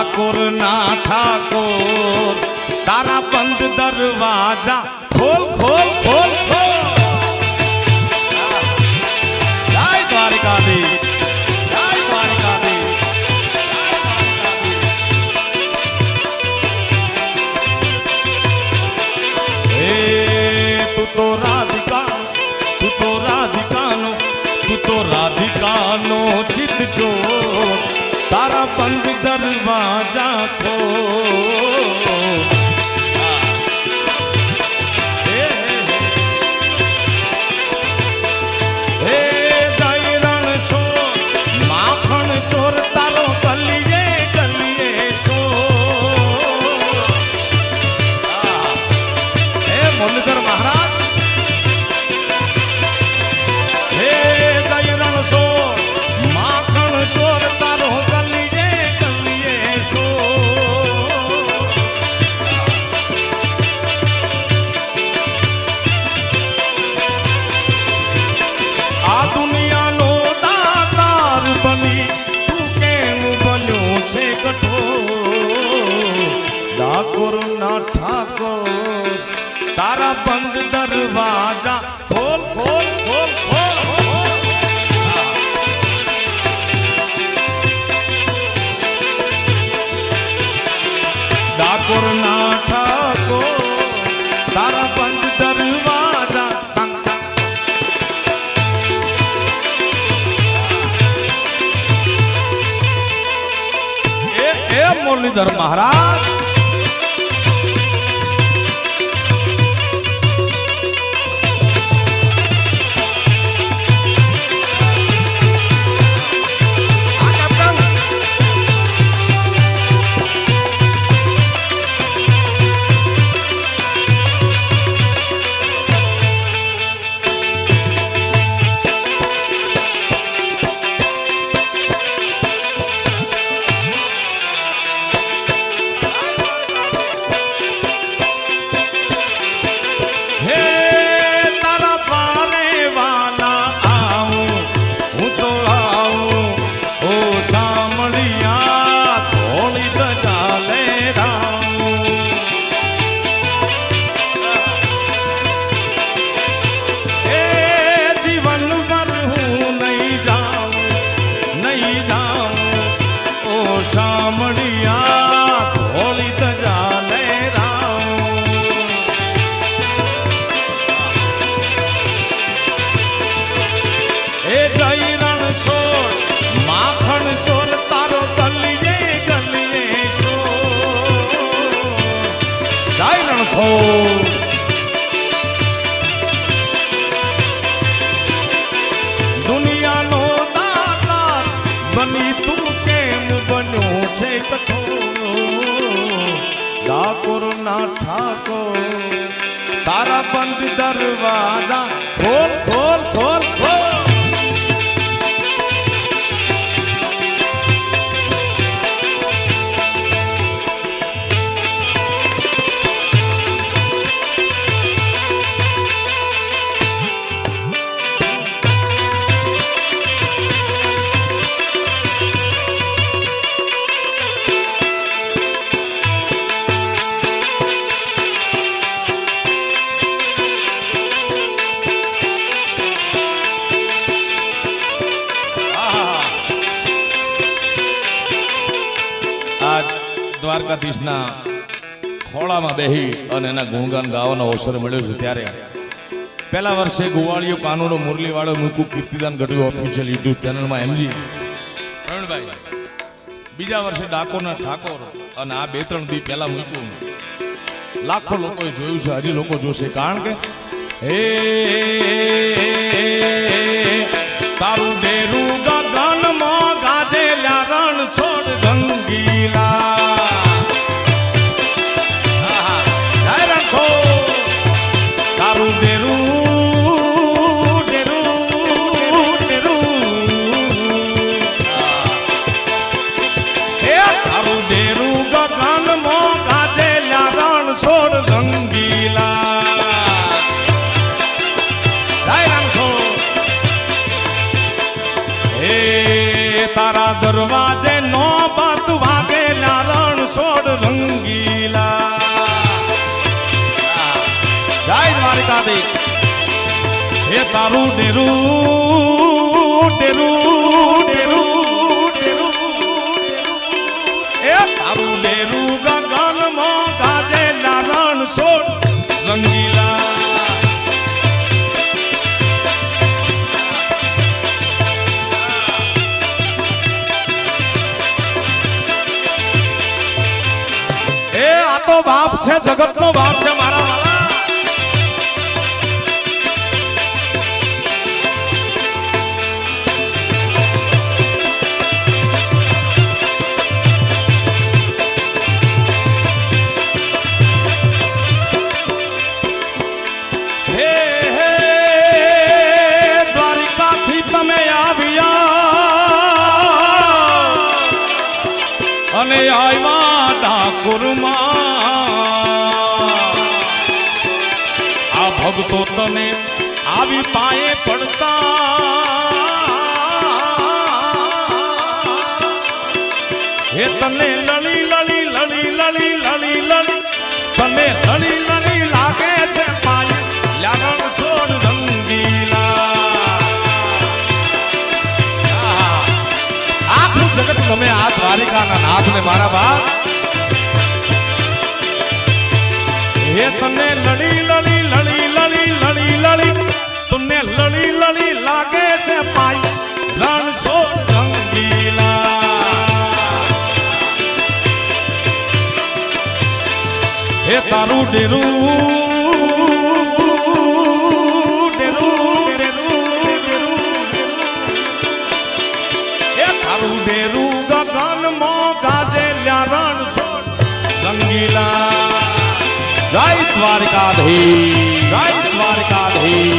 ઠાકોર ના ઠાકોર તારા બંધ દરવાજા ખોલ ખોલ ખોલ ખોલ જય દ્વારકાધીશ જય દ્વારકાધીશ હે તું તો રાધિકાનો ચિત જો તારા બંધ દરવાજા ખોલ ઠાકોર તારા બંધ દરવાજા ખોલ ખોલ ખોલ ખોલ ડાકોર ના ઠાકોર તારા બંધ દરવાજા એ મુરલીધર મહારાજ દુનિયાનો દાતાર બની તું કેમ બન્યો છે કઠોર ડાકોર ના ઠાકોર તારા બંધ દરવાજા ખોલ ખોલ ખોલ ખોલ દ્વારકાધીશના ખોળામાં બેહી અને એના ગુણગાન ગાવાનો અવસર મળ્યો છે ત્યારે પહેલા વર્ષે ગોવાળીઓ કાનુડો મુરલીવાળો મૂકું કીર્તિદાન ગઢવી ઓફિશિયલ યુટ્યુબ ચેનલમાં એમજી પ્રવીણભાઈ બીજા વર્ષે ડાકોરના ઠાકોર અને આ 2-3 દી પહેલા મૂક્યું લાખો લોકોએ જોયું છે હજી લોકો જોશે કારણ કે હે તારું ડેરું ગગનમાં ગાજેલા રણ છોડ ગંગીલા તારું ડેરું ડેરું ડેરું એ તારું ડેરું ગગનમાં ગાજેલા રણ છોડ ગંગીલા તારા દરવાજે નો બાત વાગેલા એ તારું ડેરું ડેરું ડેરું ડેરું એ તારું ડેરું ગગનમાં ગાજે નારણ સોળ રંગીલા એ આ તો બાપ છે, જગતનો બાપ છે મારા વાલા. અને આવ્યા ડાકોરમાં આ ભક્તો તને આવી પાયે પડતા હે તને લળી લળી લળી લળી લળી લળી તને લળી લળી લાગે છે પાયે લાગણ છોડ રંગીલા આખું જગત તમે આ દ્વારિકાના નાથને મારા બાપ હે તને લડી લડી લડી લડી લડી લડી તને લડી લડી લાગે છે પાઈ રણછો રંગીલા હે તારું ડેરું ડેરું ડેરું હે તારું ડેરું ગગનમાં ગાજે રણ છોડ રંગીલા. જય દ્વારકાધીશ, જય દ્વારકાધીશ.